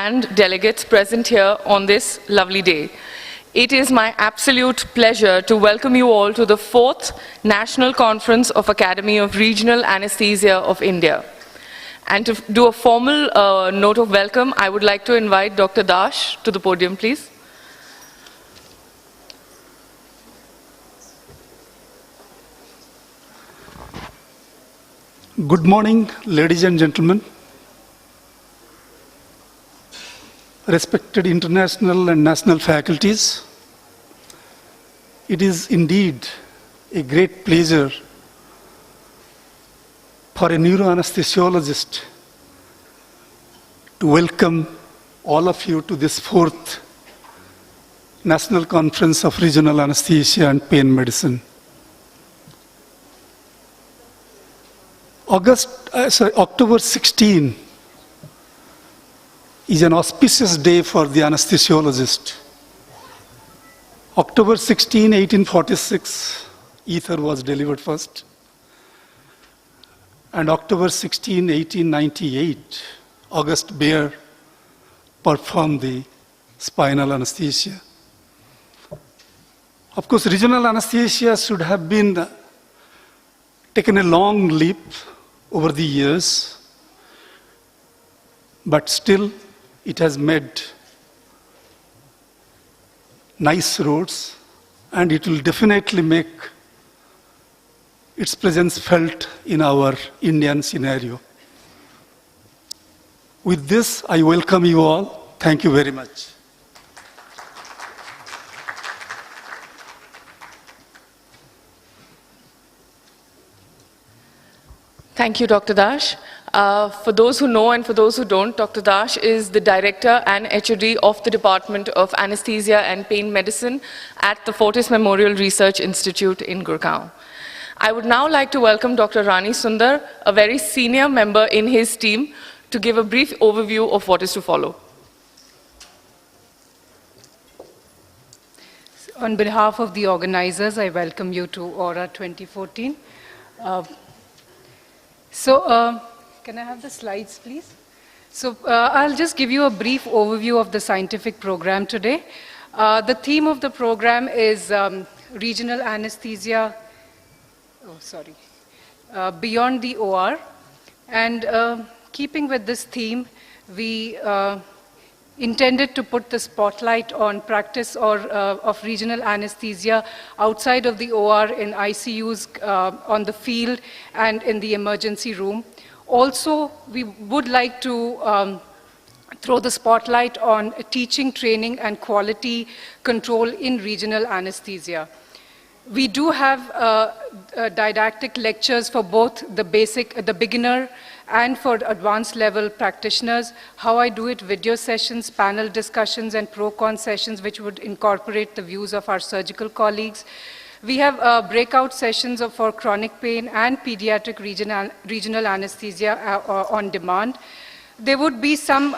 and delegates present here on this lovely day. It is my absolute pleasure to welcome you all to the 4th National Conference of Academy of Regional Anesthesia of India. And to do a formal note of welcome, I would like to invite Dr. Dash to the podium, please. Good morning, ladies and gentlemen. Respected international and national faculties, it is indeed a great pleasure for a neuroanesthesiologist to welcome all of you to this 4th National Conference of Regional Anesthesia and Pain Medicine. October 16 is an auspicious day for the anesthesiologist. October 16, 1846, ether was delivered first. And October 16, 1898, August Baer performed the spinal anesthesia. Of course, regional anesthesia should have been taken a long leap over the years, but still it has made nice roads, and it will definitely make its presence felt in our Indian scenario. With this, I welcome you all. Thank you very much. Thank you, Dr. Dash. For those who know and for those who don't, Dr. Dash is the Director and HOD of the Department of Anesthesia and Pain Medicine at the Fortis Memorial Research Institute in Gurgaon. I would now like to welcome Dr. Rani Sundar, a very senior member in his team, to give a brief overview of what is to follow. On behalf of the organizers, I welcome you to Aora 2014. Can I have the slides, please? I'll just give you a brief overview of the scientific program today. The theme of the program is regional anesthesia, beyond the OR. And keeping with this theme, we intended to put the spotlight on practice of regional anesthesia outside of the OR in ICUs, on the field, and in the emergency room. Also, we would like to throw the spotlight on teaching, training, and quality control in regional anesthesia. We do have didactic lectures for both the beginner and for advanced level practitioners, how I do it, video sessions, panel discussions, and pro-con sessions which would incorporate the views of our surgical colleagues. We have breakout sessions for chronic pain and pediatric regional anesthesia on demand. There would be some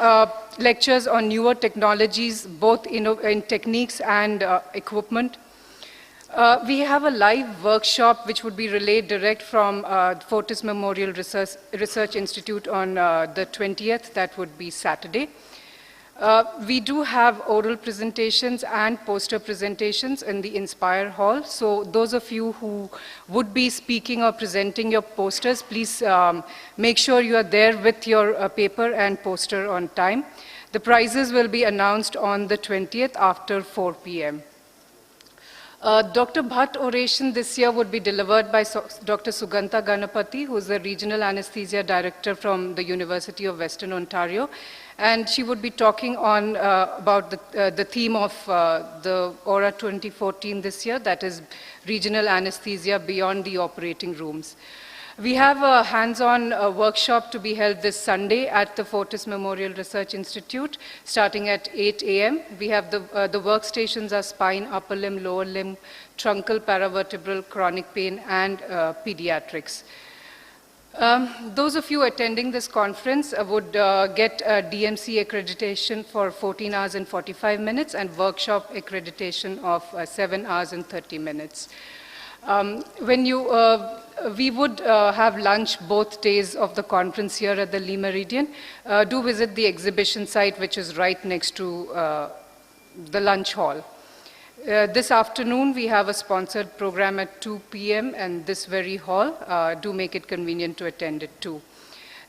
lectures on newer technologies, both in techniques and equipment. We have a live workshop which would be relayed direct from Fortis Memorial Research Institute on the 20th, that would be Saturday. We do have oral presentations and poster presentations in the Inspire Hall. So those of you who would be speaking or presenting your posters, please make sure you are there with your paper and poster on time. The prizes will be announced on the 20th after 4 p.m. Dr. Bhatt oration this year would be delivered by Dr. Suganta Ganapati, who is the Regional Anesthesia Director from the University of Western Ontario. And she would be talking on about the theme of the Aora 2014 this year, that is regional anesthesia beyond the operating rooms. We have a hands-on workshop to be held this Sunday at the Fortis Memorial Research Institute, starting at 8 a.m. We have the workstations are spine, upper limb, lower limb, truncal, paravertebral, chronic pain, and pediatrics. Those of you attending this conference would get DMC accreditation for 14 hours and 45 minutes and workshop accreditation of 7 hours and 30 minutes. We would have lunch both days of the conference here at the Meridien. Do visit the exhibition site, which is right next to the lunch hall. This afternoon, we have a sponsored program at 2 p.m. in this very hall. Do make it convenient to attend it too.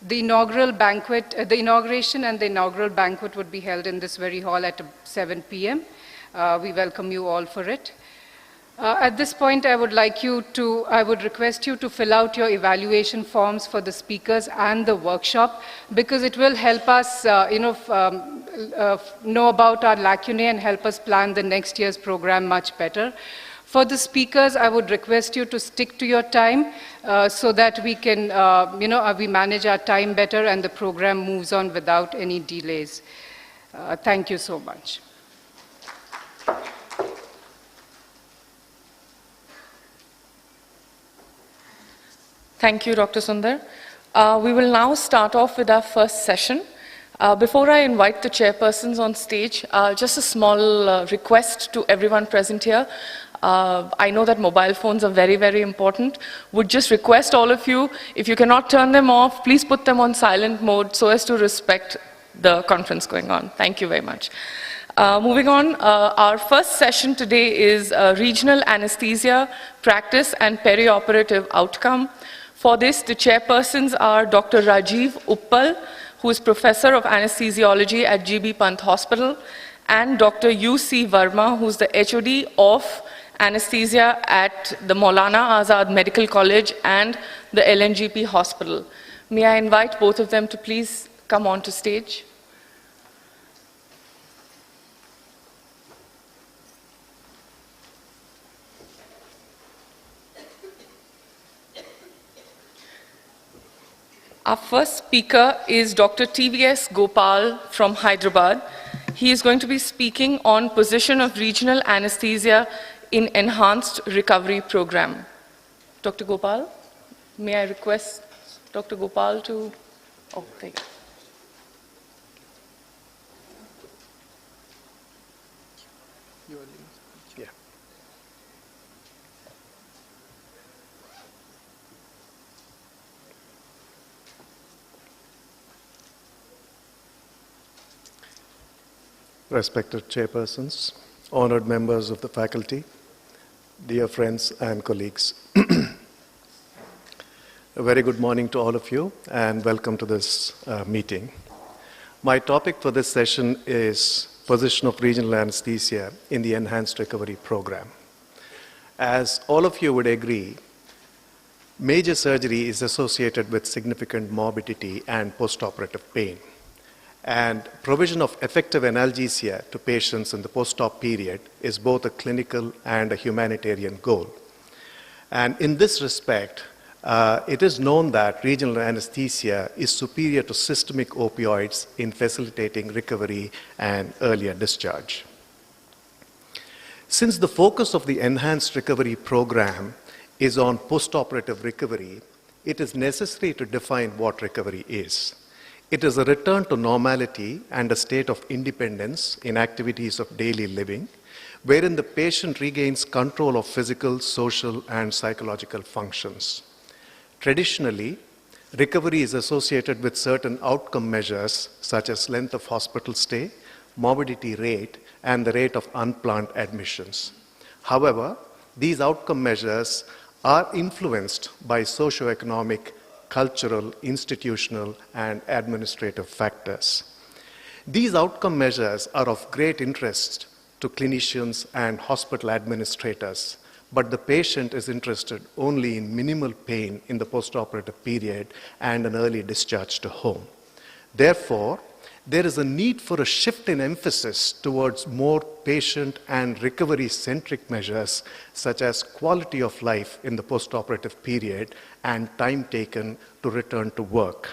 The inauguration and the inaugural banquet would be held in this very hall at 7 p.m. We welcome you all for it. At this point, I would request you to fill out your evaluation forms for the speakers and the workshop, because it will help us know about our lacunae and help us plan the next year's program much better. For the speakers, I would request you to stick to your time so that we can, we manage our time better and the program moves on without any delays. Thank you so much. Thank you, Dr. Sundar. We will now start off with our first session. Before I invite the chairpersons on stage, just a small request to everyone present here. I know that mobile phones are very, very important. Would just request all of you, if you cannot turn them off, please put them on silent mode so as to respect the conference going on. Thank you very much. Moving on, our first session today is Regional Anesthesia Practice and Perioperative Outcome. For this, the chairpersons are Dr. Rajiv Uppal, who is Professor of Anesthesiology at GB Pant Hospital, and Dr. U.C. Verma, who is the HOD of Anesthesia at the Maulana Azad Medical College and the LNGP Hospital. May I invite both of them to please come on to stage? Our first speaker is Dr. TVS Gopal from Hyderabad. He is going to be speaking on position of regional anesthesia in enhanced recovery program. Dr. Gopal, may I request Dr. Gopal to, oh, there you go. Respected chairpersons, honored members of the faculty, dear friends and colleagues. A very good morning to all of you and welcome to this meeting. My topic for this session is position of regional anesthesia in the enhanced recovery program. As all of you would agree, major surgery is associated with significant morbidity and postoperative pain. And provision of effective analgesia to patients in the post-op period is both a clinical and a humanitarian goal. And in this respect, it is known that regional anesthesia is superior to systemic opioids in facilitating recovery and earlier discharge. Since the focus of the enhanced recovery program is on post-operative recovery, it is necessary to define what recovery is. It is a return to normality and a state of independence in activities of daily living, wherein the patient regains control of physical, social, and psychological functions. Traditionally, recovery is associated with certain outcome measures such as length of hospital stay, morbidity rate, and the rate of unplanned admissions. However, these outcome measures are influenced by socioeconomic, cultural, institutional, and administrative factors. These outcome measures are of great interest to clinicians and hospital administrators, but the patient is interested only in minimal pain in the postoperative period and an early discharge to home. Therefore, there is a need for a shift in emphasis towards more patient and recovery-centric measures such as quality of life in the postoperative period and time taken to return to work.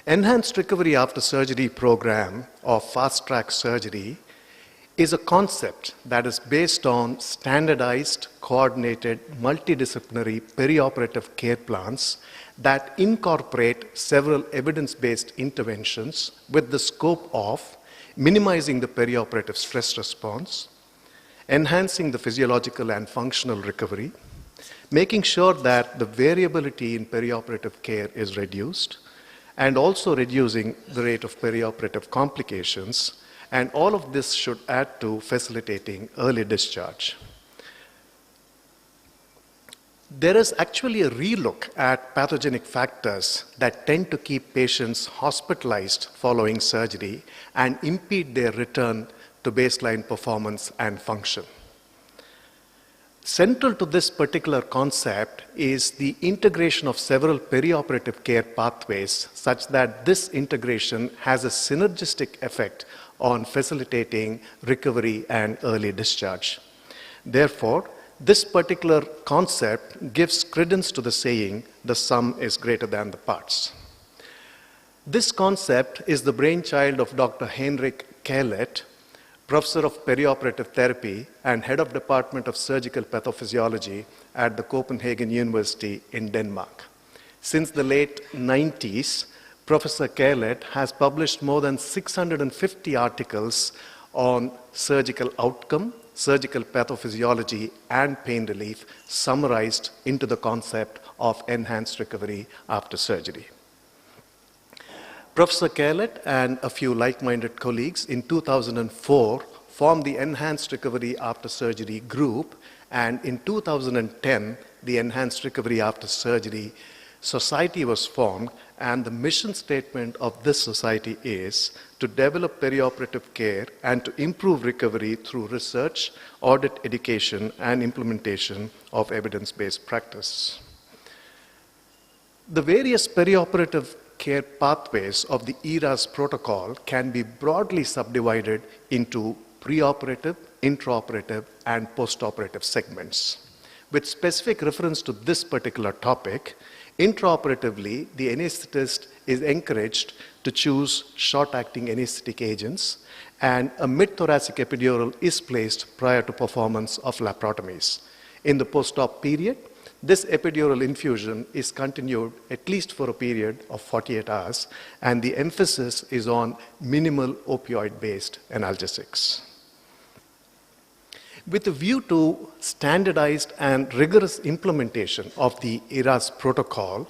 Enhanced Recovery After Surgery program or fast-track surgery is a concept that is based on standardized, coordinated, multidisciplinary perioperative care plans that incorporate several evidence-based interventions with the scope of minimizing the perioperative stress response, enhancing the physiological and functional recovery, making sure that the variability in perioperative care is reduced, and also reducing the rate of perioperative complications, and all of this should add to facilitating early discharge. There is actually a relook at pathogenic factors that tend to keep patients hospitalized following surgery and impede their return to baseline performance and function. Central to this particular concept is the integration of several perioperative care pathways such that this integration has a synergistic effect on facilitating recovery and early discharge. Therefore, this particular concept gives credence to the saying, the sum is greater than the parts. This concept is the brainchild of Dr. Henrik Kehlet, Professor of Perioperative Therapy and Head of Department of Surgical Pathophysiology at the Copenhagen University in Denmark. Since the late 90s, Professor Kehlet has published more than 650 articles on surgical outcome, surgical pathophysiology, and pain relief, summarized into the concept of enhanced recovery after surgery. Professor Kehlet and a few like-minded colleagues in 2004 formed the Enhanced Recovery After Surgery group, and in 2010, the Enhanced Recovery After Surgery Society was formed, and the mission statement of this society is to develop perioperative care and to improve recovery through research, audit, education, and implementation of evidence-based practice. The various perioperative care pathways of the ERAS protocol can be broadly subdivided into preoperative, intraoperative, and postoperative segments. With specific reference to this particular topic, intraoperatively, the anesthetist is encouraged to choose short-acting anesthetic agents, and a mid-thoracic epidural is placed prior to performance of laparotomies. In the post-op period, this epidural infusion is continued at least for a period of 48 hours, and the emphasis is on minimal opioid-based analgesics. With a view to standardized and rigorous implementation of the ERAS protocol,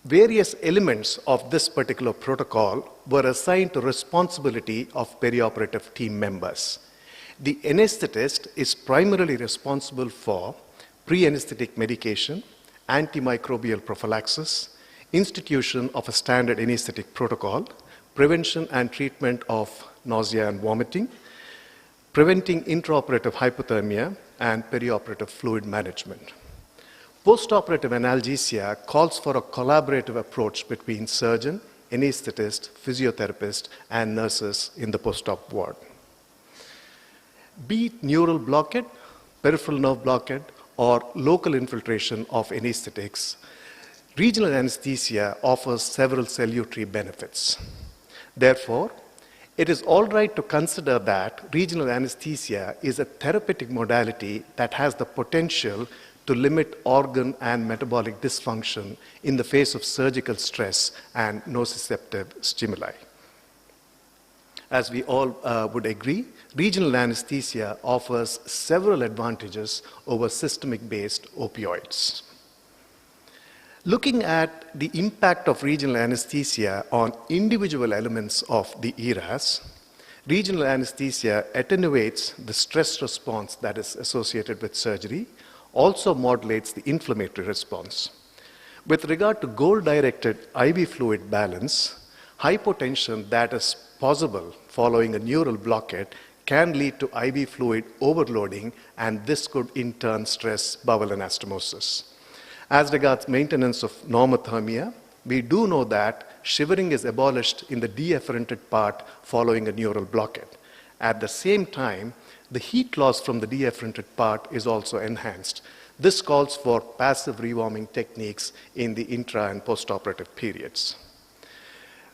various elements of this particular protocol were assigned to responsibility of perioperative team members. The anesthetist is primarily responsible for pre-anesthetic medication, antimicrobial prophylaxis, institution of a standard anesthetic protocol, prevention and treatment of nausea and vomiting, preventing intraoperative hypothermia, and perioperative fluid management. Postoperative analgesia calls for a collaborative approach between surgeon, anesthetist, physiotherapist, and nurses in the post-op ward. Be it neural blockade, peripheral nerve blockade, or local infiltration of anesthetics, regional anesthesia offers several salutary benefits. Therefore, it is all right to consider that regional anesthesia is a therapeutic modality that has the potential to limit organ and metabolic dysfunction in the face of surgical stress and nociceptive stimuli. As we all would agree, regional anesthesia offers several advantages over systemic-based opioids. Looking at the impact of regional anesthesia on individual elements of the ERAS, regional anesthesia attenuates the stress response that is associated with surgery, also modulates the inflammatory response. With regard to goal-directed IV fluid balance, hypotension that is possible following a neural blockade can lead to IV fluid overloading, and this could in turn stress bowel anastomosis. As regards maintenance of normothermia, we do know that shivering is abolished in the deafferented part following a neural blockade. At the same time, the heat loss from the deafferented part is also enhanced. This calls for passive rewarming techniques in the intra and postoperative periods.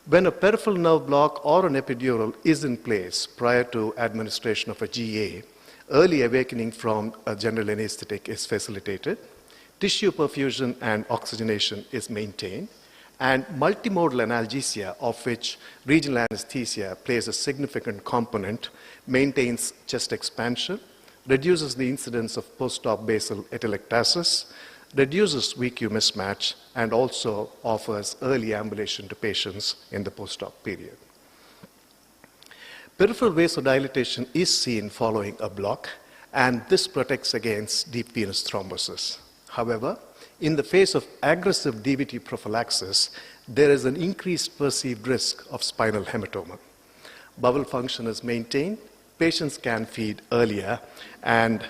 When a peripheral nerve block or an epidural is in place prior to administration of a GA, early awakening from a general anesthetic is facilitated, tissue perfusion and oxygenation is maintained, and multimodal analgesia, of which regional anesthesia plays a significant component, maintains chest expansion, reduces the incidence of post-op basal atelectasis, reduces VQ mismatch, and also offers early ambulation to patients in the post-op period. Peripheral vasodilatation is seen following a block, and this protects against deep venous thrombosis. However, in the face of aggressive DVT prophylaxis, there is an increased perceived risk of spinal hematoma. Bowel function is maintained, patients can feed earlier, and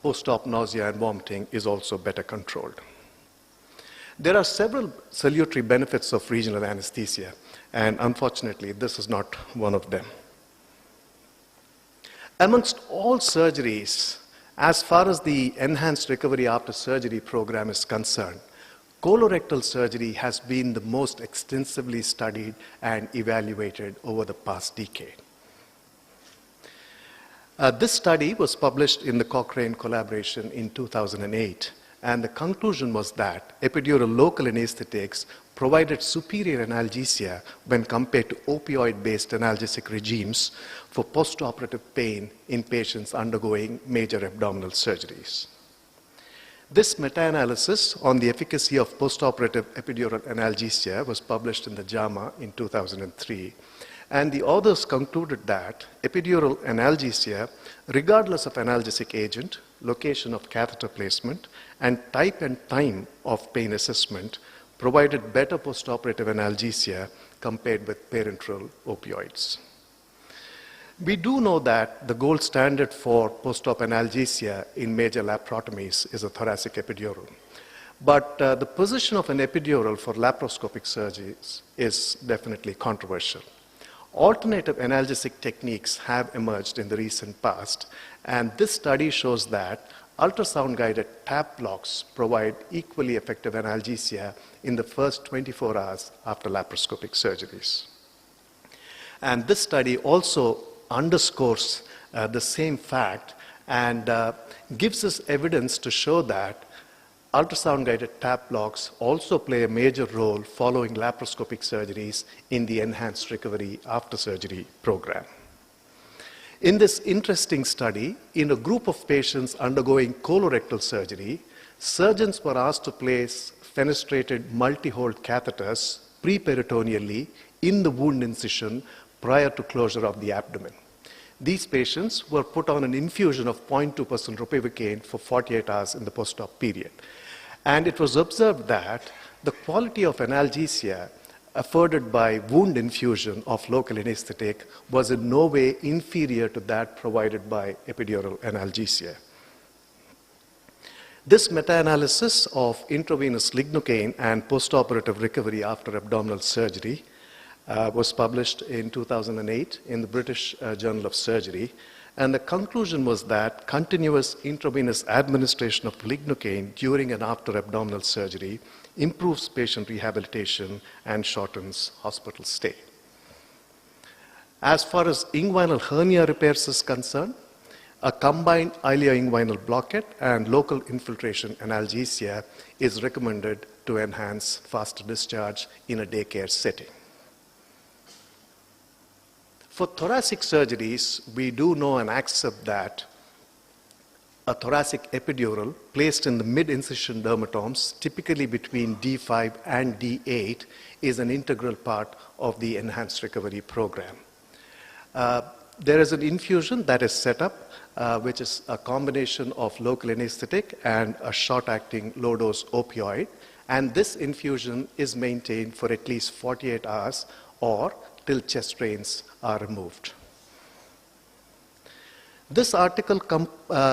post-op nausea and vomiting is also better controlled. There are several salutary benefits of regional anesthesia, and unfortunately, this is not one of them. Amongst all surgeries, as far as the enhanced recovery after surgery program is concerned, colorectal surgery has been the most extensively studied and evaluated over the past decade. This study was published in the Cochrane collaboration in 2008, and the conclusion was that epidural local anesthetics provided superior analgesia when compared to opioid-based analgesic regimes for postoperative pain in patients undergoing major abdominal surgeries. This meta-analysis on the efficacy of postoperative epidural analgesia was published in the JAMA in 2003, and the authors concluded that epidural analgesia, regardless of analgesic agent, location of catheter placement, and type and time of pain assessment, provided better postoperative analgesia compared with parenteral opioids. We do know that the gold standard for post-op analgesia in major laparotomies is a thoracic epidural. But the position of an epidural for laparoscopic surgeries is definitely controversial. Alternative analgesic techniques have emerged in the recent past, and this study shows that ultrasound-guided tap blocks provide equally effective analgesia in the first 24 hours after laparoscopic surgeries. And this study also underscores the same fact and gives us evidence to show that ultrasound-guided tap blocks also play a major role following laparoscopic surgeries in the enhanced recovery after surgery program. In this interesting study, in a group of patients undergoing colorectal surgery, surgeons were asked to place fenestrated multi-hole catheters preperitoneally in the wound incision prior to closure of the abdomen. These patients were put on an infusion of 0.2% ropivacaine for 48 hours in the post-op period. And it was observed that the quality of analgesia afforded by wound infusion of local anesthetic was in no way inferior to that provided by epidural analgesia. This meta-analysis of intravenous lignocaine and postoperative recovery after abdominal surgery was published in 2008 in the British Journal of Surgery, and the conclusion was that continuous intravenous administration of lignocaine during and after abdominal surgery improves patient rehabilitation and shortens hospital stay. As far as inguinal hernia repairs is concerned, a combined ilioinguinal blockade and local infiltration analgesia is recommended to enhance faster discharge in a daycare setting. For thoracic surgeries, we do know and accept that a thoracic epidural placed in the mid-incision dermatomes, typically between D5 and D8, is an integral part of the enhanced recovery program. There is an infusion that is set up, which is a combination of local anesthetic and a short-acting low-dose opioid, and this infusion is maintained for at least 48 hours or till chest strains are removed. This article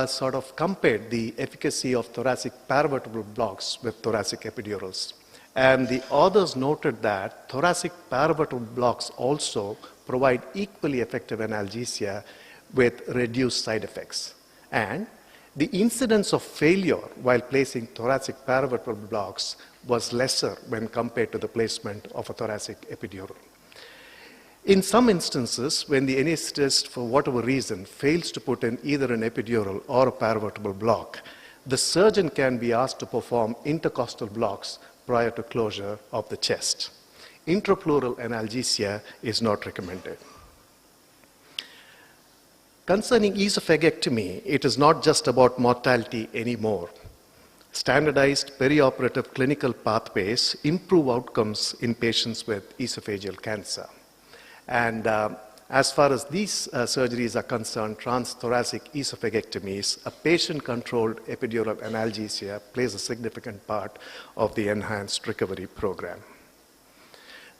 sort of compared the efficacy of thoracic paravertebral blocks with thoracic epidurals. And the authors noted that thoracic paravertebral blocks also provide equally effective analgesia with reduced side effects. And the incidence of failure while placing thoracic paravertebral blocks was lesser when compared to the placement of a thoracic epidural. In some instances, when the anesthetist, for whatever reason, fails to put in either an epidural or a paravertebral block, the surgeon can be asked to perform intercostal blocks prior to closure of the chest. Intrapleural analgesia is not recommended. Concerning esophagectomy, it is not just about mortality anymore. Standardized perioperative clinical pathways improve outcomes in patients with esophageal cancer. And as far as these surgeries are concerned, transthoracic esophagectomies, a patient-controlled epidural analgesia plays a significant part of the enhanced recovery program.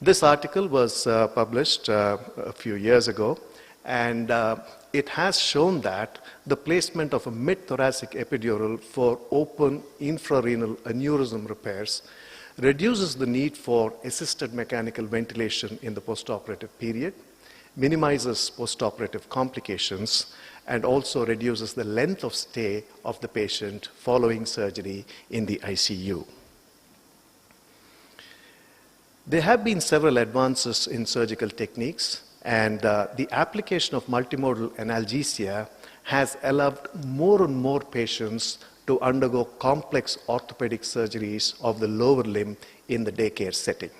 This article was published a few years ago, and it has shown that the placement of a mid-thoracic epidural for open infrarenal aneurysm repairs reduces the need for assisted mechanical ventilation in the postoperative period, minimizes postoperative complications, and also reduces the length of stay of the patient following surgery in the ICU. There have been several advances in surgical techniques, and the application of multimodal analgesia has allowed more and more patients to undergo complex orthopedic surgeries of the lower limb in the daycare setting.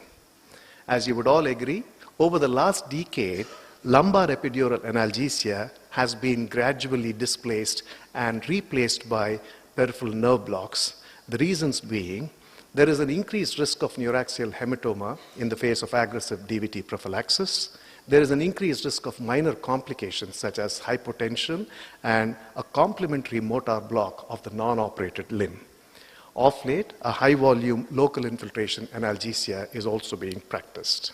As you would all agree, over the last decade, lumbar epidural analgesia has been gradually displaced and replaced by peripheral nerve blocks. The reasons being, there is an increased risk of neuraxial hematoma in the face of aggressive DVT prophylaxis. There is an increased risk of minor complications such as hypotension and a complementary motor block of the non-operated limb. Of late, a high-volume local infiltration analgesia is also being practiced.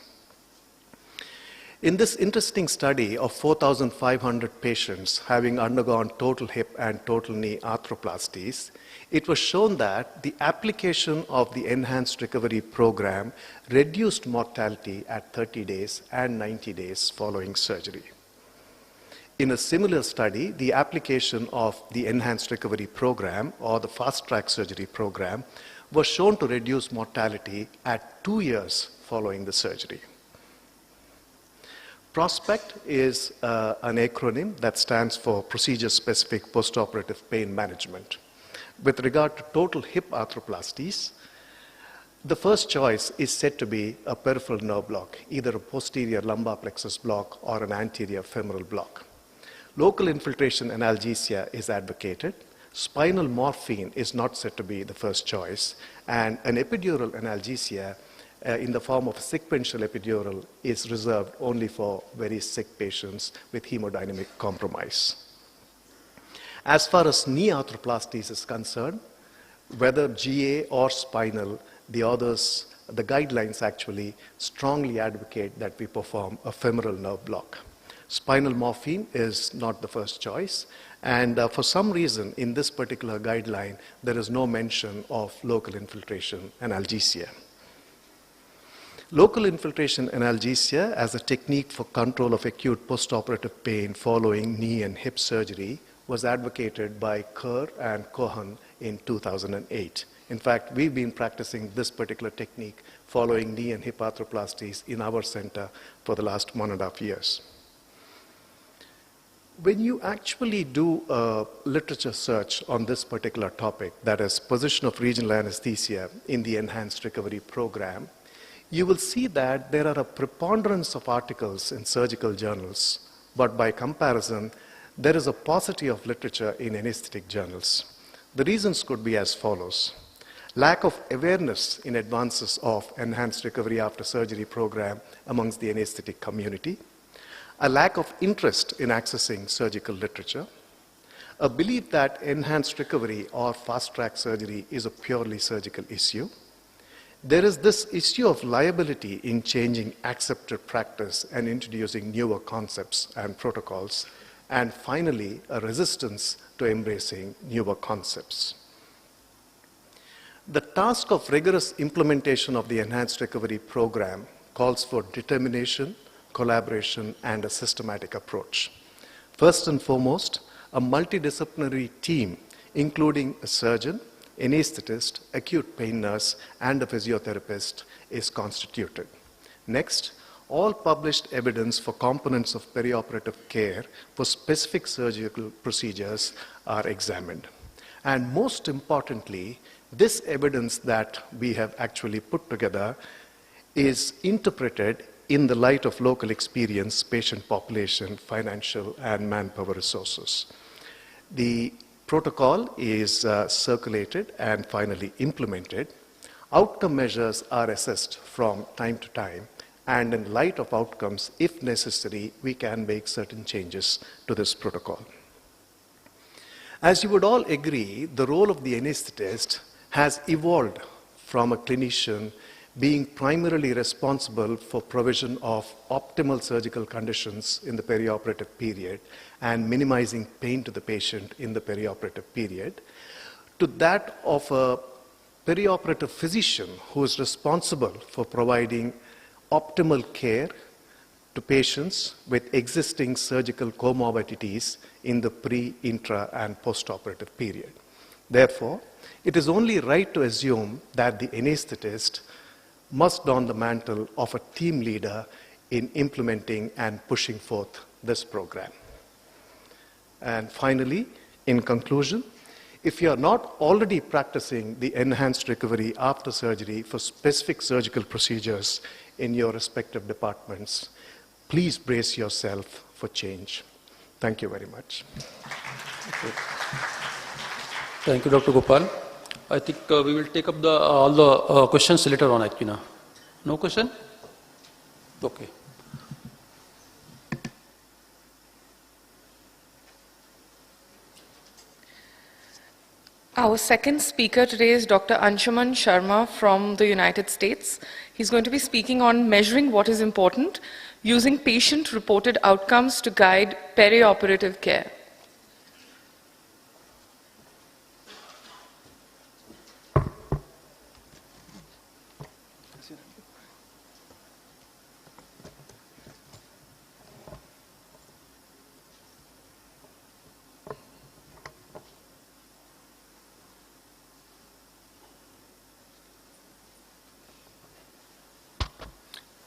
In this interesting study of 4,500 patients having undergone total hip and total knee arthroplasties, it was shown that the application of the enhanced recovery program reduced mortality at 30 days and 90 days following surgery. In a similar study, the application of the enhanced recovery program or the fast-track surgery program was shown to reduce mortality at 2 years following the surgery. PROSPECT is an acronym that stands for Procedure-Specific Postoperative Pain Management. With regard to total hip arthroplasties, the first choice is said to be a peripheral nerve block, either a posterior lumbar plexus block or an anterior femoral block. Local infiltration analgesia is advocated. Spinal morphine is not said to be the first choice, and an epidural analgesia in the form of a sequential epidural is reserved only for very sick patients with hemodynamic compromise. As far as knee arthroplasties is concerned, whether GA or spinal, the guidelines actually strongly advocate that we perform a femoral nerve block. Spinal morphine is not the first choice, and for some reason in this particular guideline, there is no mention of local infiltration analgesia. Local infiltration analgesia as a technique for control of acute postoperative pain following knee and hip surgery was advocated by Kerr and Cohen in 2008. In fact, we've been practicing this particular technique following knee and hip arthroplasties in our center for the last 1.5 years. When you actually do a literature search on this particular topic, that is position of regional anesthesia in the enhanced recovery program, you will see that there are a preponderance of articles in surgical journals, but by comparison, there is a paucity of literature in anesthetic journals. The reasons could be as follows. Lack of awareness in advances of enhanced recovery after surgery program amongst the anesthetic community, a lack of interest in accessing surgical literature, a belief that enhanced recovery or fast-track surgery is a purely surgical issue. There is this issue of liability in changing accepted practice and introducing newer concepts and protocols, and finally, a resistance to embracing newer concepts. The task of rigorous implementation of the enhanced recovery program calls for determination, collaboration, and a systematic approach. First and foremost, a multidisciplinary team, including a surgeon, anesthetist, acute pain nurse, and a physiotherapist is constituted. Next, all published evidence for components of perioperative care for specific surgical procedures are examined. And most importantly, this evidence that we have actually put together is interpreted in the light of local experience, patient population, financial and manpower resources. The protocol is circulated and finally implemented. Outcome measures are assessed from time to time, and in light of outcomes, if necessary, we can make certain changes to this protocol. As you would all agree, the role of the anesthetist has evolved from a clinician being primarily responsible for provision of optimal surgical conditions in the perioperative period and minimizing pain to the patient in the perioperative period, to that of a perioperative physician who is responsible for providing optimal care to patients with existing surgical comorbidities in the pre, intra, and postoperative period. Therefore, it is only right to assume that the anesthetist must don the mantle of a team leader in implementing and pushing forth this program. And finally, in conclusion, if you are not already practicing the enhanced recovery after surgery for specific surgical procedures in your respective departments, please brace yourself for change. Thank you very much. Thank you, Dr. Gopal. I think we will take up all the questions later on, actually. No question? Okay. Our second speaker today is Dr. Anshuman Sharma from the United States. He's going to be speaking on measuring what is important, using patient-reported outcomes to guide perioperative care.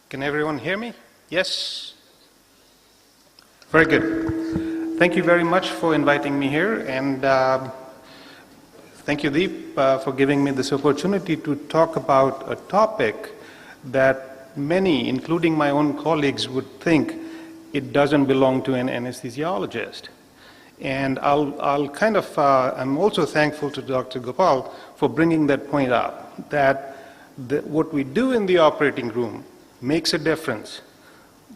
Can everyone hear me? Yes? Very good. Thank you very much for inviting me here, and thank you, Deep, for giving me this opportunity to talk about a topic that many, including my own colleagues, would think it doesn't belong to an anesthesiologist. And I'm also thankful to Dr. Gopal for bringing that point up, that what we do in the operating room makes a difference,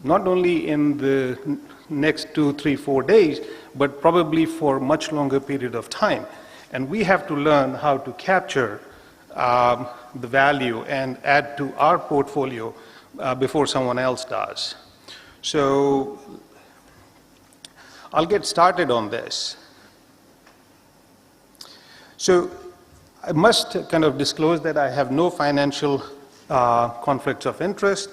not only in the next 2, 3, 4 days, but probably for a much longer period of time. And we have to learn how to capture the value and add to our portfolio before someone else does. So I'll get started on this. So I must kind of disclose that I have no financial conflicts of interest,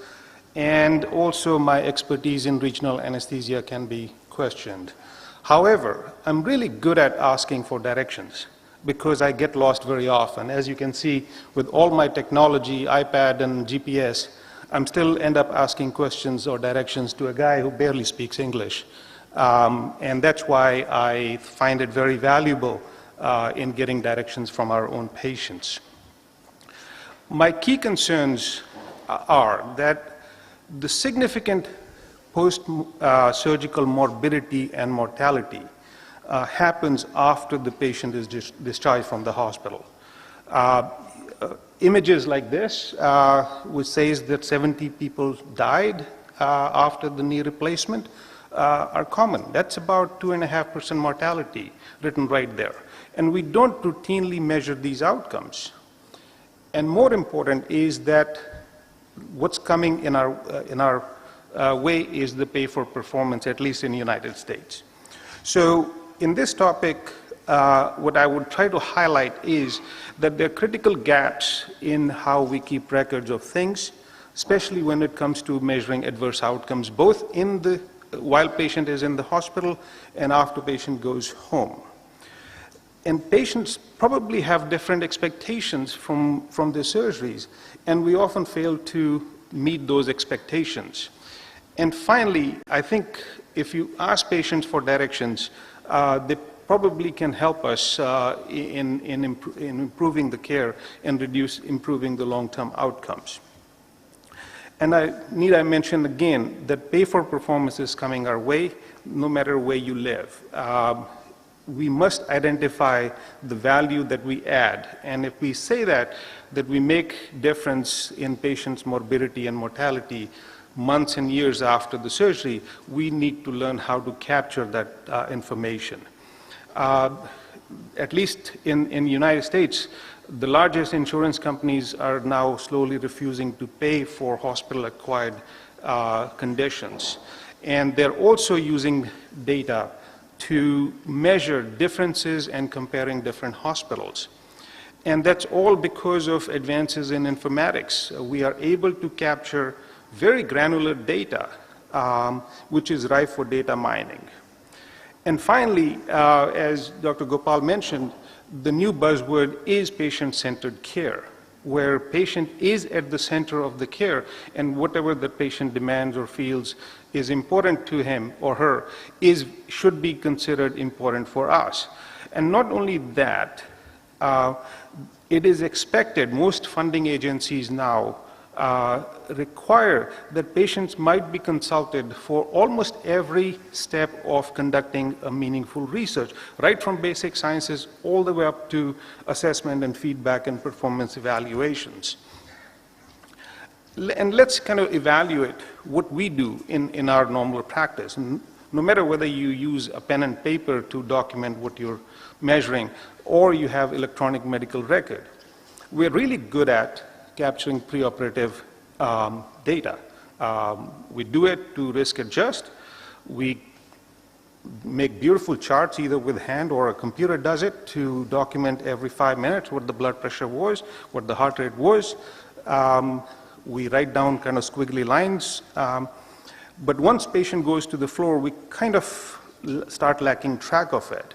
and also my expertise in regional anesthesia can be questioned. However, I'm really good at asking for directions because I get lost very often. As you can see, with all my technology, iPad and GPS, I'm still end up asking questions or directions to a guy who barely speaks English. And that's why I find it very valuable in getting directions from our own patients. My key concerns are that the significant post-surgical morbidity and mortality happens after the patient is discharged from the hospital. Images like this, which says that 70 people died after the knee replacement, are common. That's about 2.5% mortality written right there. And we don't routinely measure these outcomes. And more important is that what's coming in our way is the pay for performance, at least in the United States. So in this topic, what I would try to highlight is that there are critical gaps in how we keep records of things, especially when it comes to measuring adverse outcomes, both while patient is in the hospital and after patient goes home. And patients probably have different expectations from their surgeries, and we often fail to meet those expectations. And finally, I think if you ask patients for directions, they probably can help us in improving the care and improving the long-term outcomes. And I mention again that pay for performance is coming our way, no matter where you live. We must identify the value that we add. And if we say that we make difference in patients' morbidity and mortality months and years after the surgery, we need to learn how to capture that information. At least in the United States, the largest insurance companies are now slowly refusing to pay for hospital-acquired conditions. And they're also using data to measure differences and comparing different hospitals. And that's all because of advances in informatics. We are able to capture very granular data, which is ripe for data mining. And finally, as Dr. Gopal mentioned, the new buzzword is patient-centered care, where patient is at the center of the care, and whatever the patient demands or feels is important to him or her should be considered important for us. And not only that, it is expected, most funding agencies now require that patients might be consulted for almost every step of conducting a meaningful research, right from basic sciences all the way up to assessment and feedback and performance evaluations. And let's kind of evaluate what we do in our normal practice. No matter whether you use a pen and paper to document what you're measuring or you have electronic medical record, we're really good at capturing preoperative data. We do it to risk adjust. We make beautiful charts either with hand or a computer does it to document every 5 minutes what the blood pressure was, what the heart rate was. We write down kind of squiggly lines. But once patient goes to the floor, we kind of start lacking track of it.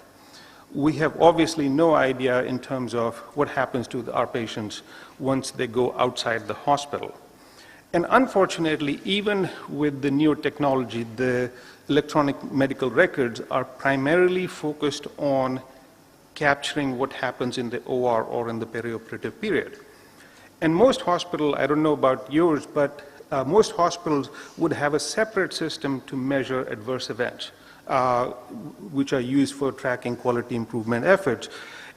We have obviously no idea in terms of what happens to our patients once they go outside the hospital. And unfortunately, even with the newer technology, the electronic medical records are primarily focused on capturing what happens in the OR or in the perioperative period. And most hospitals, I don't know about yours, but most hospitals would have a separate system to measure adverse events, which are used for tracking quality improvement efforts.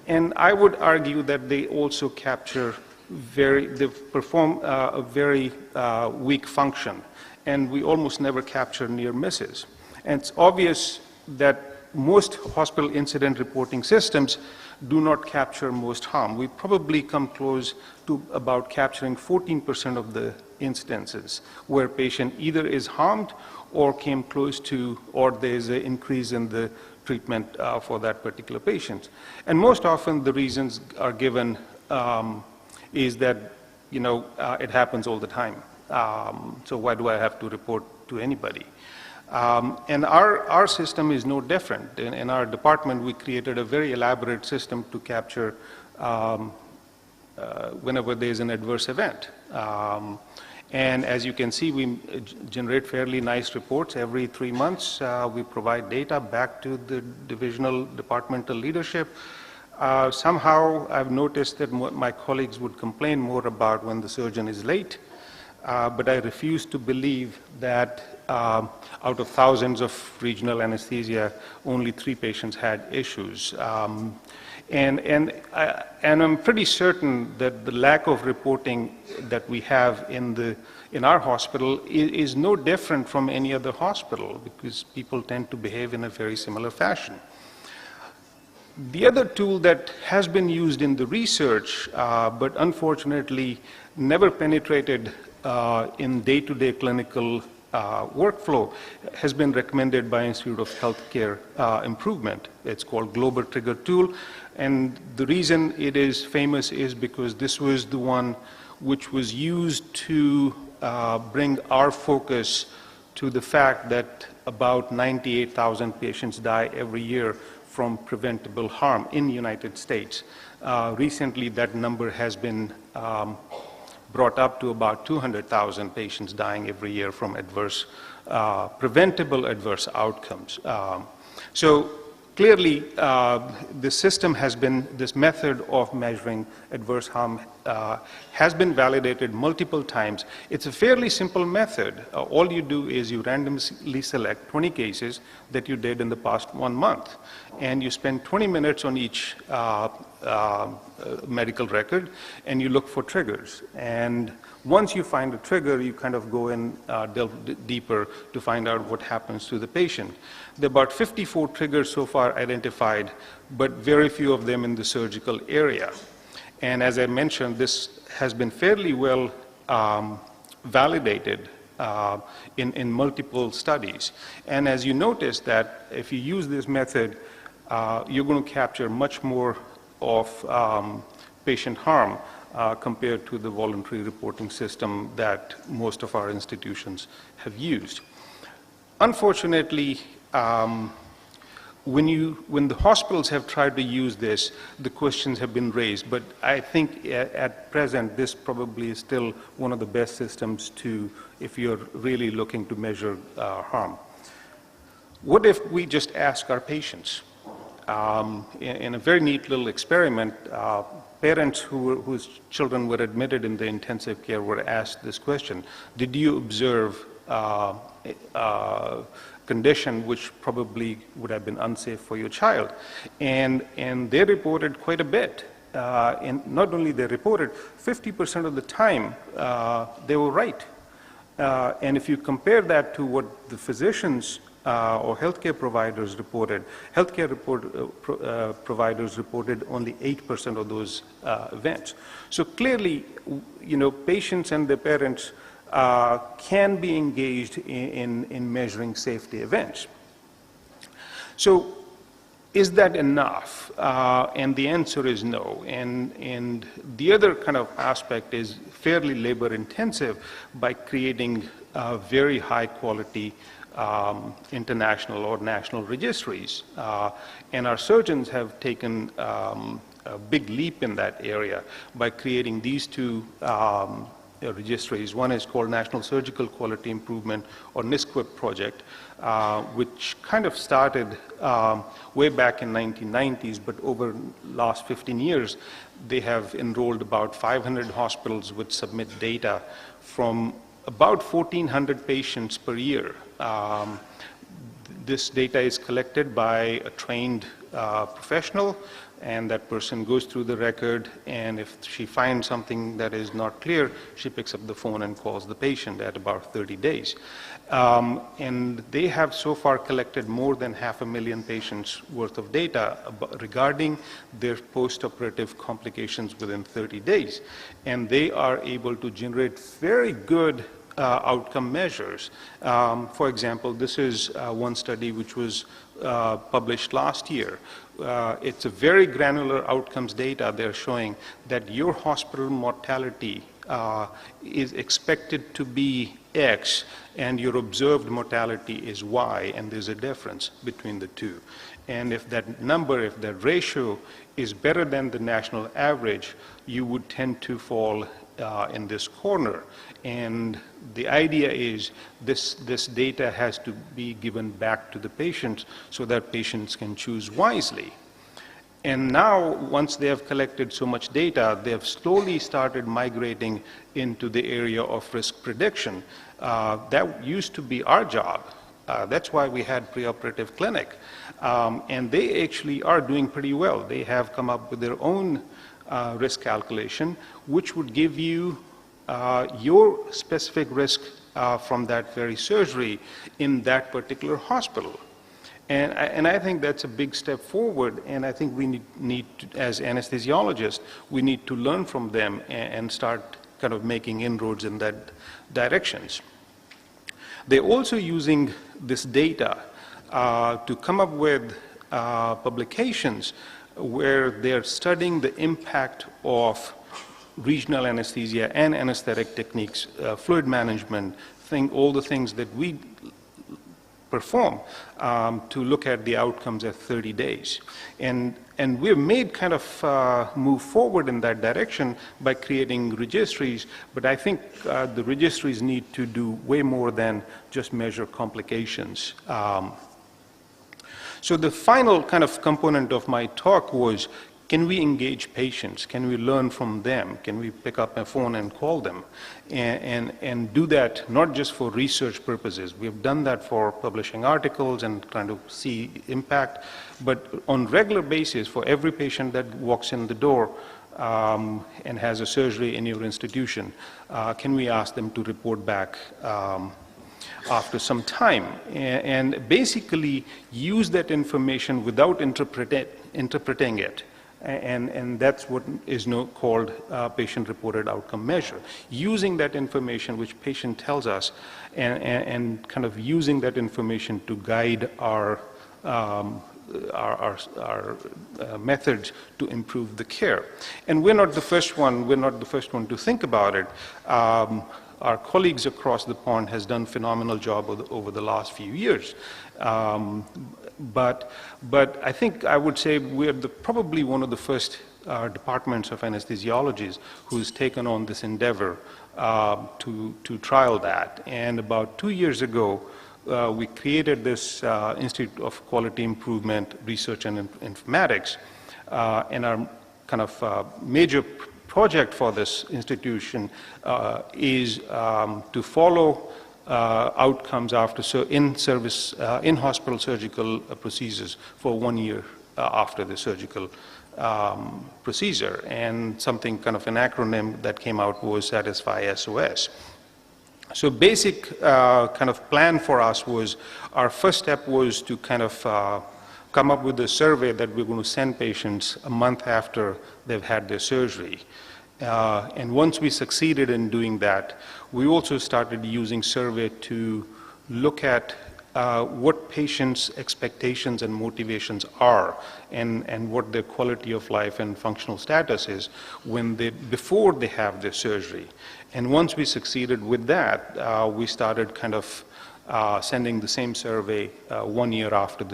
And I would argue that they also capture they perform a very weak function, and we almost never capture near misses. And it's obvious that most hospital incident reporting systems do not capture most harm. We probably come close to about capturing 14% of the incidences where patient either is harmed or came close to, or there's an increase in the treatment for that particular patient. And most often the reasons are given is that, it happens all the time. So why do I have to report to anybody? And our system is no different. In our department, we created a very elaborate system to capture whenever there's an adverse event. And as you can see, we generate fairly nice reports every 3 months. We provide data back to the divisional departmental leadership. Somehow, I've noticed that my colleagues would complain more about when the surgeon is late, but I refuse to believe that out of thousands of regional anesthesia, only 3 patients had issues. And I'm pretty certain that the lack of reporting that we have in our hospital is no different from any other hospital, because people tend to behave in a very similar fashion. The other tool that has been used in the research, but unfortunately never penetrated in day-to-day clinical workflow, has been recommended by Institute of Healthcare Improvement. It's called Global Trigger Tool. And the reason it is famous is because this was the one which was used to bring our focus to the fact that about 98,000 patients die every year from preventable harm in the United States. Recently, that number has been brought up to about 200,000 patients dying every year from preventable adverse outcomes. So clearly, this method of measuring adverse harm has been validated multiple times. It's a fairly simple method. All you do is you randomly select 20 cases that you did in the past 1 month, and you spend 20 minutes on each medical record, and you look for triggers. And once you find a trigger, you kind of go in, delve deeper to find out what happens to the patient. There are about 54 triggers so far identified, but very few of them in the surgical area. And as I mentioned, this has been fairly well validated in multiple studies. And as you notice that if you use this method, you're going to capture much more of patient harm compared to the voluntary reporting system that most of our institutions have used. Unfortunately, when the hospitals have tried to use this, the questions have been raised, but I think at present this probably is still one of the best systems if you're really looking to measure harm. What if we just ask our patients? In a very neat little experiment, parents whose children were admitted in the intensive care were asked this question: did you observe condition which probably would have been unsafe for your child? And they reported quite a bit. And not only they reported, 50% of the time they were right. And if you compare that to what the physicians or healthcare providers reported, providers reported only 8% of those events. So clearly, patients and their parents can be engaged in measuring safety events. So is that enough? And the answer is no. And the other kind of aspect is fairly labor intensive by creating very high quality international or national registries. And our surgeons have taken a big leap in that area by creating these two registries. One is called National Surgical Quality Improvement, or NSQIP project, which kind of started way back in 1990s, but over the last 15 years, they have enrolled about 500 hospitals which submit data from about 1,400 patients per year. This data is collected by a trained professional, and that person goes through the record, and if she finds something that is not clear, she picks up the phone and calls the patient at about 30 days. And they have so far collected more than 500,000 patients worth of data regarding their post-operative complications within 30 days. And they are able to generate very good outcome measures. For example, this is one study which was published last year. It's a very granular outcomes data. They're showing that your hospital mortality is expected to be X, and your observed mortality is Y, and there's a difference between the two. And if that number, if that ratio is better than the national average, you would tend to fall in this corner. And the idea is this data has to be given back to the patients so that patients can choose wisely. And now, once they have collected so much data, they have slowly started migrating into the area of risk prediction. That used to be our job. That's why we had preoperative clinic. And they actually are doing pretty well. They have come up with their own risk calculation, which would give you your specific risk from that very surgery in that particular hospital. And I think that's a big step forward, and I think we need to, as anesthesiologists, we need to learn from them and start kind of making inroads in that directions. They're also using this data to come up with publications where they're studying the impact of regional anesthesia and anesthetic techniques, fluid management, all the things that we perform to look at the outcomes at 30 days. And we've made kind of move forward in that direction by creating registries, but I think the registries need to do way more than just measure complications. So the final kind of component of my talk was, can we engage patients? Can we learn from them? Can we pick up a phone and call them? And do that not just for research purposes. We have done that for publishing articles and trying to see impact, but on regular basis for every patient that walks in the door and has a surgery in your institution, can we ask them to report back after some time and basically use that information without interpreting it. And that's what is called patient-reported outcome measure. Using that information which patient tells us and kind of using that information to guide our methods to improve the care. And we're not the first one to think about it. Our colleagues across the pond has done a phenomenal job over the last few years. But I think I would say we're probably one of the first departments of anesthesiologists who's taken on this endeavor to trial that. And about 2 years ago, we created this Institute of Quality Improvement Research and Informatics, and our kind of major project for this institution is to follow outcomes after in-hospital surgical procedures for 1 year after the surgical procedure. And something kind of an acronym that came out was Satisfy SOS. So basic kind of plan for us was, our first step was to kind of come up with a survey that we're going to send patients a month after they've had their surgery. And once we succeeded in doing that, we also started using survey to look at what patients' expectations and motivations are and what their quality of life and functional status is before they have their surgery. And once we succeeded with that, we started kind of sending the same survey 1 year after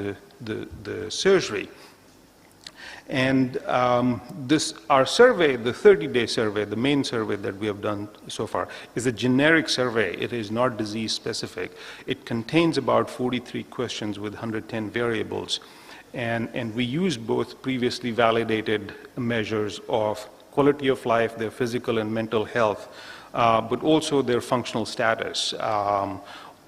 the surgery. And our survey, the 30-day survey, the main survey that we have done so far, is a generic survey. It is not disease specific. It contains about 43 questions with 110 variables. And we use both previously validated measures of quality of life, their physical and mental health, but also their functional status.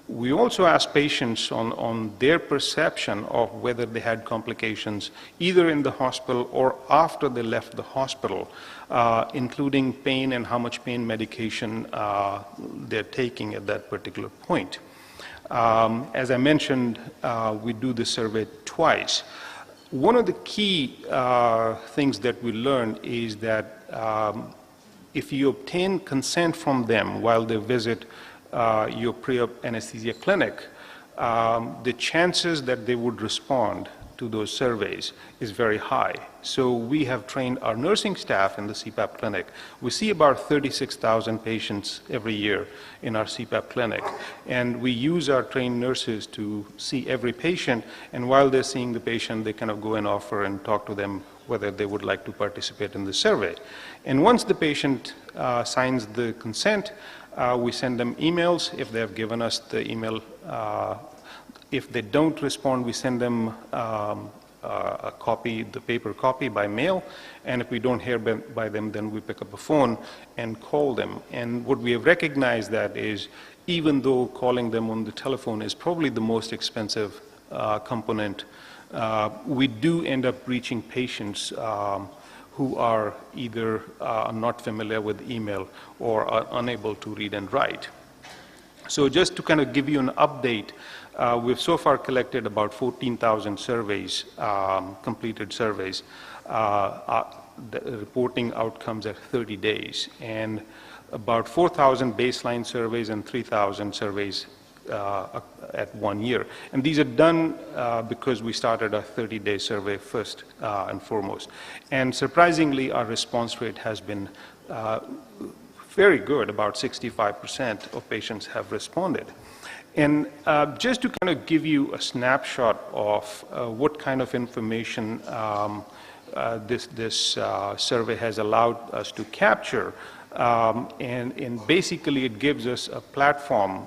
We also asked patients on their perception of whether they had complications either in the hospital or after they left the hospital, including pain and how much pain medication they're taking at that particular point. As I mentioned, we do this survey twice. One of the key things that we learned is that if you obtain consent from them while they visit your pre-op anesthesia clinic, the chances that they would respond to those surveys is very high. So we have trained our nursing staff in the CPAP clinic. We see about 36,000 patients every year in our CPAP clinic. And we use our trained nurses to see every patient. And while they're seeing the patient, they kind of go and offer and talk to them whether they would like to participate in the survey. And once the patient signs the consent, we send them emails if they have given us the email. If they don't respond, we send them a copy, the paper copy by mail. And if we don't hear by them, then we pick up a phone and call them. And what we have recognized that is, even though calling them on the telephone is probably the most expensive component, we do end up reaching patients who are either not familiar with email or are unable to read and write. So just to kind of give you an update, we've so far collected about 14,000 surveys, completed surveys, reporting outcomes at 30 days, and about 4,000 baseline surveys and 3,000 surveys at 1 year. And these are done because we started a 30-day survey first and foremost. And surprisingly, our response rate has been very good. About 65% of patients have responded. And just to kind of give you a snapshot of what kind of information this survey has allowed us to capture, and basically it gives us a platform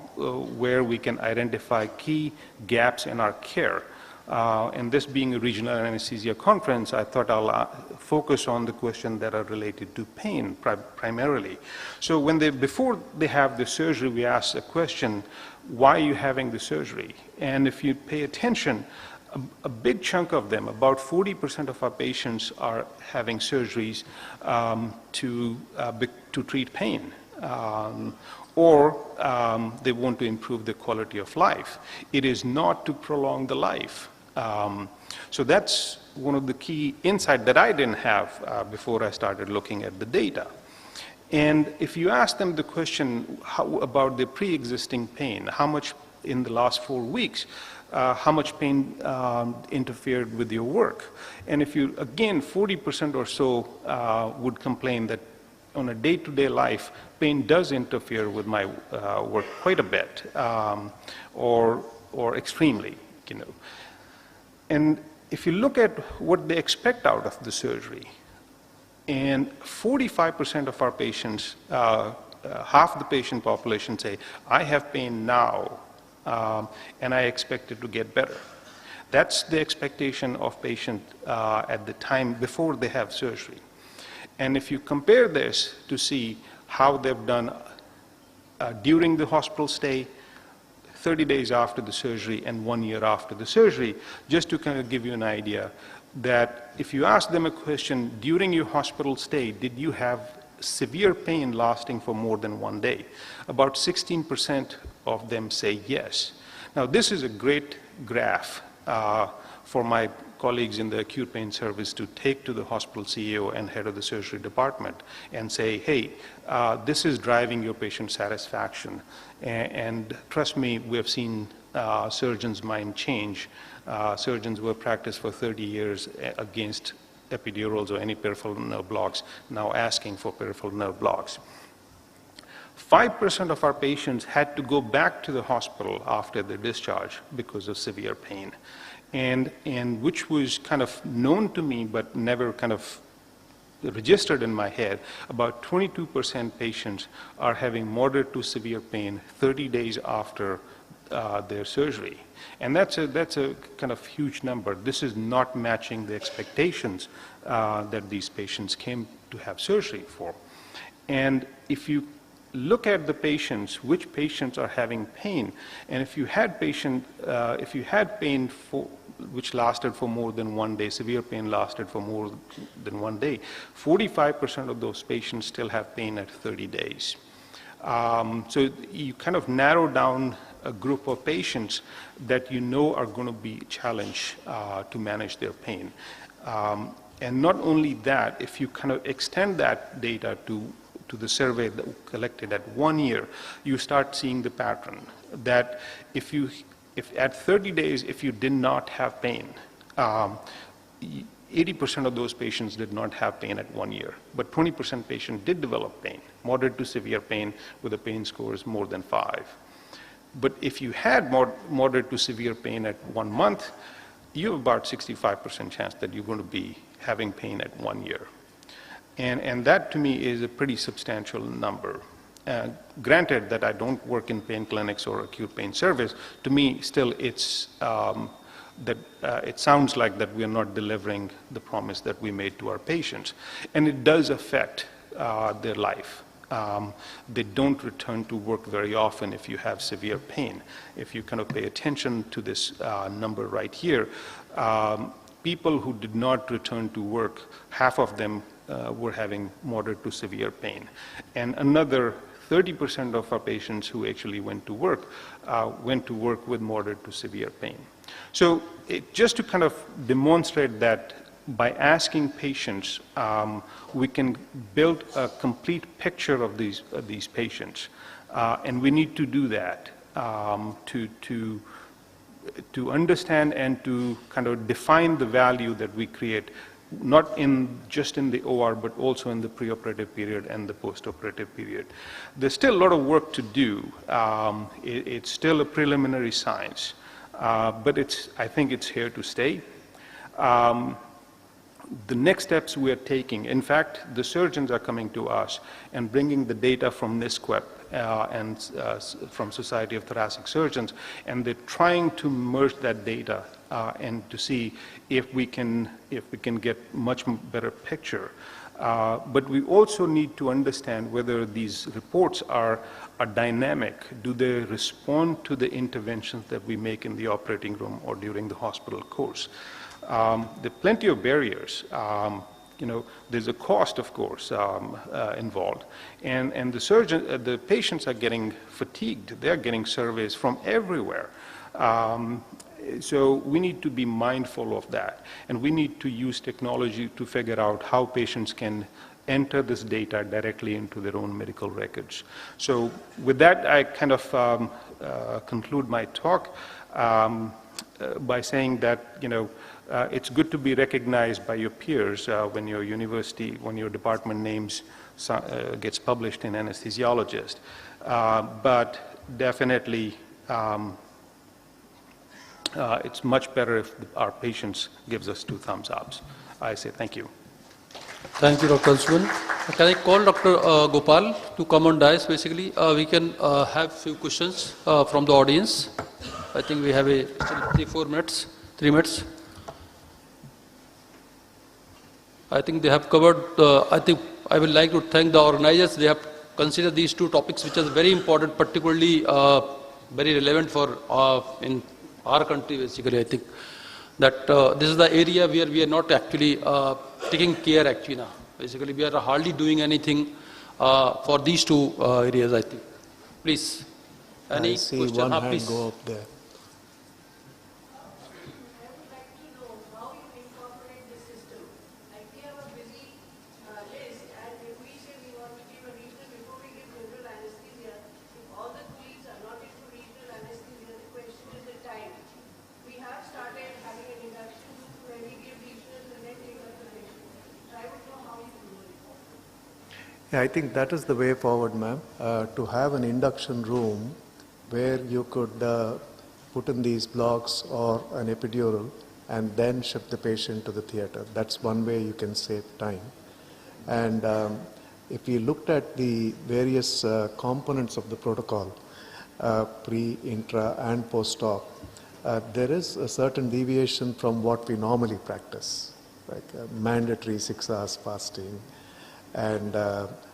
where we can identify key gaps in our care. And this being a regional anesthesia conference, I thought I'll focus on the questions that are related to pain primarily. So before they have the surgery, we ask a question, why are you having the surgery? And if you pay attention, a big chunk of them, about 40% of our patients are having surgeries to treat pain. Or they want to improve the quality of life. It is not to prolong the life. So that's one of the key insights that I didn't have before I started looking at the data. And if you ask them the question about the pre-existing pain, how much in the last 4 weeks, how much pain interfered with your work? And if you, again, 40% or so would complain that on a day-to-day life, pain does interfere with my work quite a bit, or extremely, you know. And if you look at what they expect out of the surgery, and 45% of our patients, half the patient population say, I have pain now, and I expect it to get better. That's the expectation of patient at the time before they have surgery. And if you compare this to see how they've done during the hospital stay, 30 days after the surgery, and 1 year after the surgery, just to kind of give you an idea that if you ask them a question, during your hospital stay, did you have severe pain lasting for more than 1 day? About 16% of them say yes. Now, this is a great graph for my colleagues in the acute pain service to take to the hospital CEO and head of the surgery department and say, hey, this is driving your patient satisfaction. And trust me, we have seen surgeons' mind change. Surgeons who have practiced for 30 years against epidurals or any peripheral nerve blocks now asking for peripheral nerve blocks. 5% of our patients had to go back to the hospital after their discharge because of severe pain. And which was kind of known to me but never kind of registered in my head. About 22% patients are having moderate to severe pain 30 days after their surgery. And that's a kind of huge number. This is not matching the expectations that these patients came to have surgery for. And if you look at the patients, which patients are having pain, and if you had pain which lasted for more than 1 day, severe pain lasted for more than 1 day, 45% of those patients still have pain at 30 days. So you kind of narrow down a group of patients that you know are going to be challenged to manage their pain. And not only that, if you kind of extend that data to the survey that we collected at 1 year, you start seeing the pattern that if at 30 days, if you did not have pain, 80% of those patients did not have pain at 1 year, but 20% patients did develop pain, moderate to severe pain with a pain scores more than 5. But if you had moderate to severe pain at 1 month, you have about 65% chance that you're going to be having pain at 1 year. And that to me is a pretty substantial number. Granted that I don't work in pain clinics or acute pain service, to me still it's it sounds like that we are not delivering the promise that we made to our patients. And it does affect their life. They don't return to work very often if you have severe pain. If you kind of pay attention to this number right here, people who did not return to work, half of them were having moderate to severe pain. And another 30% of our patients who actually went to work with moderate to severe pain. So just to kind of demonstrate that by asking patients, we can build a complete picture of these patients. And we need to do that to understand and to kind of define the value that we create, not just in the OR, but also in the preoperative period and the postoperative period. There's still a lot of work to do. It's still a preliminary science, but I think it's here to stay. The next steps we are taking, in fact, the surgeons are coming to us and bringing the data from NISQEP from Society of Thoracic Surgeons, and they're trying to merge that data and to see if we can get much better picture. But we also need to understand whether these reports are dynamic. Do they respond to the interventions that we make in the operating room or during the hospital course? There are plenty of barriers. There's a cost, of course, involved, and the patients are getting fatigued. They're getting surveys from everywhere. So we need to be mindful of that, and we need to use technology to figure out how patients can enter this data directly into their own medical records. So with that, I kind of conclude my talk by saying that, it's good to be recognized by your peers when your department names gets published in Anesthesiologist. But definitely, it's much better if our patients gives us 2 thumbs ups. I say thank you. Thank you, Dr. Anshuman. Can I call Dr. Gopal to come on dais? Basically, we can have few questions from the audience. I think we have still 3 minutes. I think they have covered, I think I would like to thank the organizers. They have considered these 2 topics, which are very important, particularly very relevant for in our country, basically. I think that this is the area where we are not actually taking care actually now. Basically, we are hardly doing anything for these 2 areas, I think. Please, any I see question? one hand Please. go up there. Yeah, I think that is the way forward, ma'am, to have an induction room where you could put in these blocks or an epidural and then ship the patient to the theater. That's one way you can save time. And if we looked at the various components of the protocol, pre, intra, and post-op, there is a certain deviation from what we normally practice, like mandatory 6 hours fasting, and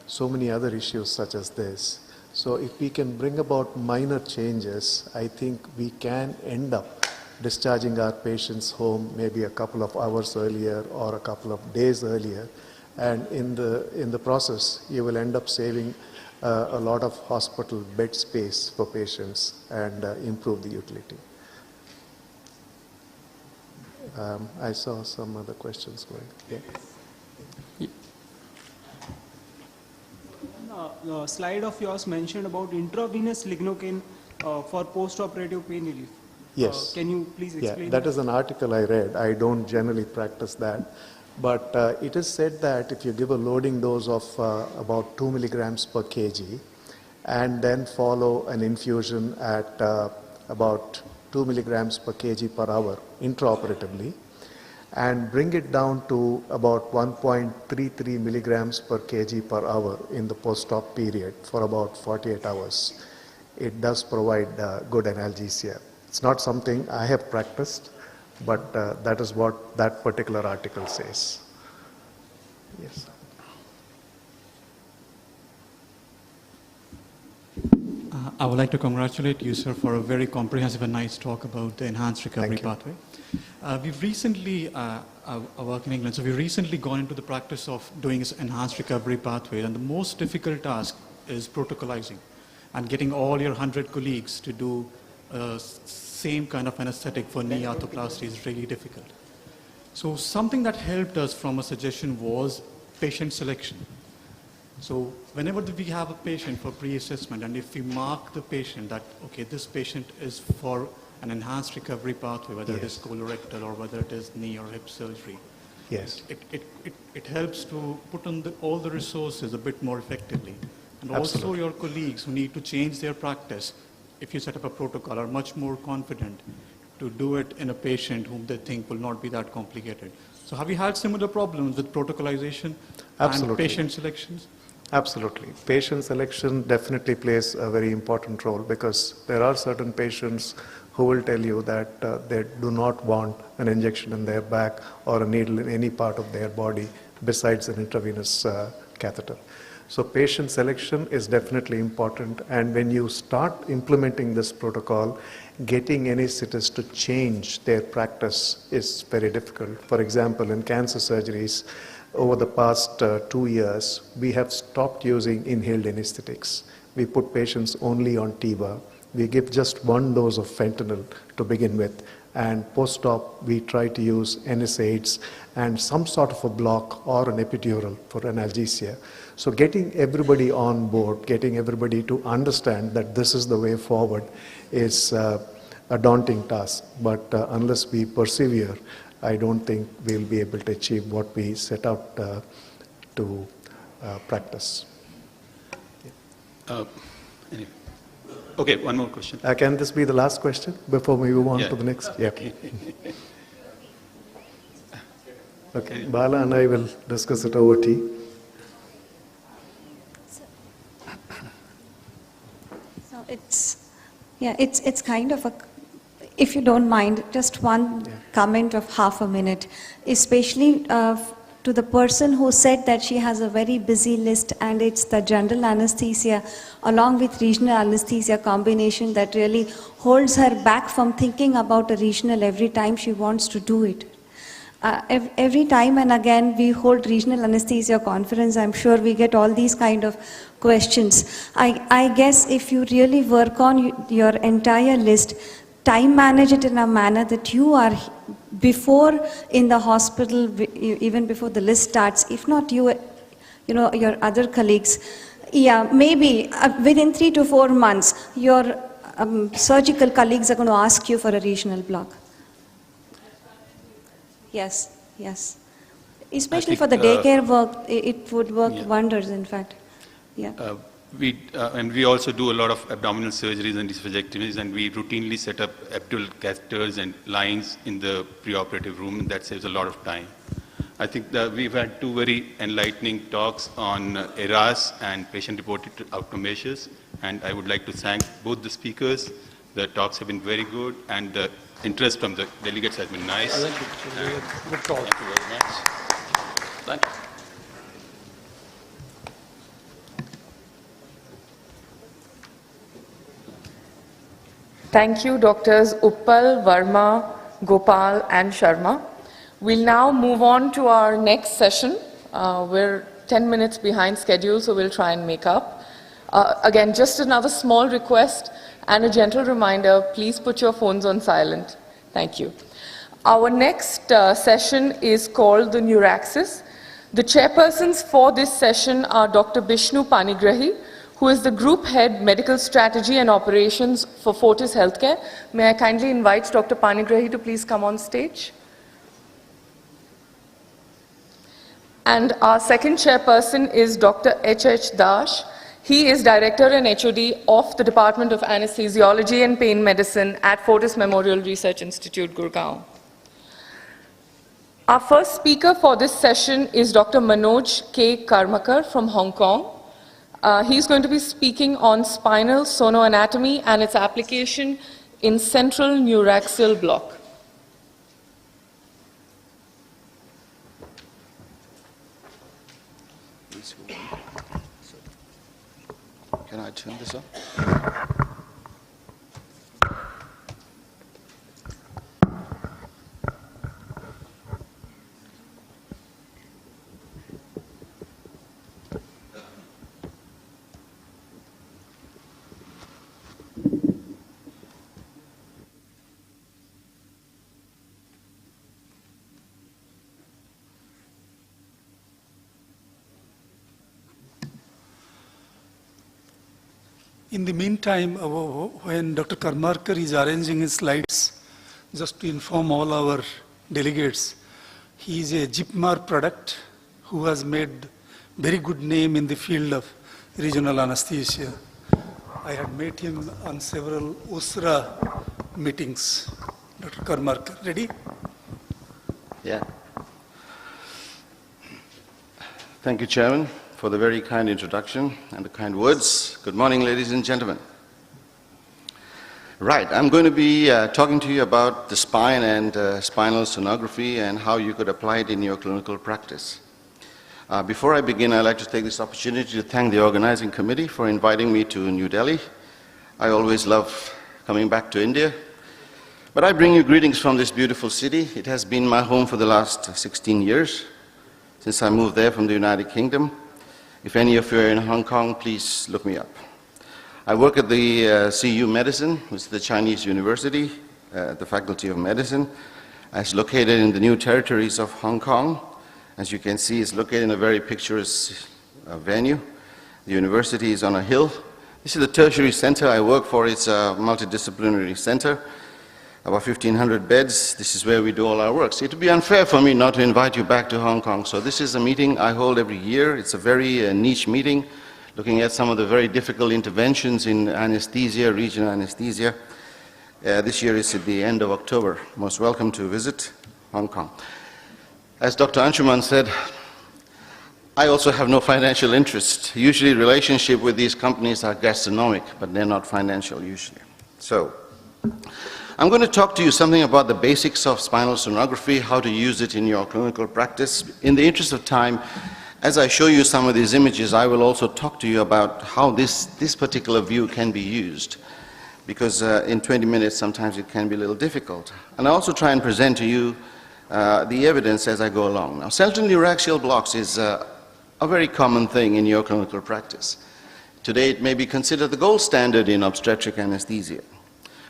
so many other issues such as this. So if we can bring about minor changes, I think we can end up discharging our patients home maybe a couple of hours earlier or a couple of days earlier. And in the process, you will end up saving a lot of hospital bed space for patients and improve the utility. I saw some other questions going. Yeah. The slide of yours mentioned about intravenous lignocaine for post-operative pain relief. Yes. Can you please explain? Yeah, that is an article I read. I don't generally practice that. But it is said that if you give a loading dose of about 2 milligrams per kg and then follow an infusion at about 2 milligrams per kg per hour intraoperatively, and bring it down to about 1.33 milligrams per kg per hour in the post-op period for about 48 hours, it does provide good analgesia. It's not something I have practiced, but that is what that particular article says. Yes. I would like to congratulate you, sir, for a very comprehensive and nice talk about the enhanced recovery pathway. We've recently, I work in England, so we've recently gone into the practice of doing this enhanced recovery pathway, and the most difficult task is protocolizing and getting all your 100 colleagues to do same kind of anesthetic for knee arthroplasty is really difficult. So something that helped us from a suggestion was patient selection. So whenever we have a patient for pre-assessment, and if we mark the patient that, okay, this patient is for an enhanced recovery pathway, whether it is colorectal or whether it is knee or hip surgery, yes, it helps to put on all the resources a bit more effectively. And absolutely. Also your colleagues who need to change their practice, if you set up a protocol, are much more confident to do it in a patient whom they think will not be that complicated. So have you had similar problems with protocolization absolutely. and patient selections? Absolutely. Patient selection definitely plays a very important role because there are certain patients who will tell you that they do not want an injection in their back or a needle in any part of their body besides an intravenous catheter. So patient selection is definitely important, and when you start implementing this protocol, getting anesthetists to change their practice is very difficult. For example, in cancer surgeries, over the past 2 years, we have stopped using inhaled anesthetics. We put patients only on TIVA. We give just 1 dose of fentanyl to begin with, and post-op we try to use NSAIDs and some sort of a block or an epidural for analgesia. So getting everybody on board, getting everybody to understand that this is the way forward is a daunting task. But unless we persevere, I don't think we'll be able to achieve what we set out to practice. Anyway. Okay, one more question. Can this be the last question before we move on to the next? Yeah. Okay, Bala and I will discuss it over tea. So it's kind of a, if you don't mind, just one comment of half a minute, especially to the person who said that she has a very busy list and it's the general anesthesia along with regional anesthesia combination that really holds her back from thinking about a regional every time she wants to do it. Every time and again we hold regional anesthesia conference, I'm sure we get all these kind of questions. I guess if you really work on your entire list, time manage it in a manner that you are before in the hospital, even before the list starts, if not you, your other colleagues, maybe within 3 to 4 months, your surgical colleagues are going to ask you for a regional block. Yes, yes. Especially for the daycare work, it would work wonders, in fact. Yeah. And we also do a lot of abdominal surgeries and dysphagesectomies, and we routinely set up epidural catheters and lines in the preoperative room, and that saves a lot of time. I think that we've had 2 very enlightening talks on ERAS and patient-reported outcome measures, and I would like to thank both the speakers. The talks have been very good, and the interest from the delegates has been nice. Good talk. Thank you very much. Thank you. Thank you, Doctors Uppal, Verma, Gopal, and Sharma. We'll now move on to our next session. We're 10 minutes behind schedule, so we'll try and make up. Again, just another small request and a gentle reminder, please put your phones on silent. Thank you. Our next session is called the Neuraxis. The chairpersons for this session are Dr. Bishnu Panigrahi, who is the Group Head Medical Strategy and Operations for Fortis Healthcare. May I kindly invite Dr. Panigrahi to please come on stage? And our second chairperson is Dr. H.H. Dash. He is Director and HOD of the Department of Anesthesiology and Pain Medicine at Fortis Memorial Research Institute, Gurgaon. Our first speaker for this session is Dr. Manoj K. Karmakar from Hong Kong. He's going to be speaking on spinal sonoanatomy and its application in central neuraxial block. Can I turn this up? In the meantime, when Dr. Karmarkar is arranging his slides, just to inform all our delegates, he is a JIPMAR product who has made very good name in the field of regional anesthesia. I had met him on several USRA meetings. Dr. Karmarkar, ready? Yeah. Thank you, Chairman. for the very kind introduction and the kind words. Good morning, ladies and gentlemen. Right, I'm going to be talking to you about the spine and spinal sonography and how you could apply it in your clinical practice. Before I begin, I'd like to take this opportunity to thank the organizing committee for inviting me to New Delhi. I always love coming back to India. But I bring you greetings from this beautiful city. It has been my home for the last 16 years, since I moved there from the United Kingdom. If any of you are in Hong Kong, please look me up. I work at the CU Medicine, which is the Chinese university, the Faculty of Medicine. It's located in the new territories of Hong Kong. As you can see, it's located in a very picturesque venue. The university is on a hill. This is the tertiary center I work for. It's a multidisciplinary center, about 1,500 beds. This is where we do all our work. So it would be unfair for me not to invite you back to Hong Kong. So this is a meeting I hold every year. It's a very niche meeting, looking at some of the very difficult interventions in anesthesia, regional anesthesia. This year is at the end of October. Most welcome to visit Hong Kong. As Dr. Anshuman said, I also have no financial interest. Usually relationship with these companies are gastronomic, but they're not financial usually. So, I'm going to talk to you something about the basics of spinal sonography, how to use it in your clinical practice. In the interest of time, as I show you some of these images, I will also talk to you about how this particular view can be used, because in 20 minutes sometimes it can be a little difficult. And I also try and present to you the evidence as I go along. Now, central neuraxial blocks is a very common thing in your clinical practice. Today it may be considered the gold standard in obstetric anesthesia.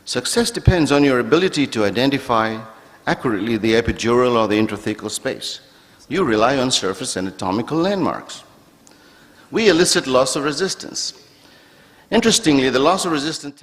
Success depends on your ability to identify accurately the epidural or the intrathecal space. You rely on surface anatomical landmarks. We elicit loss of resistance. Interestingly, the loss of resistance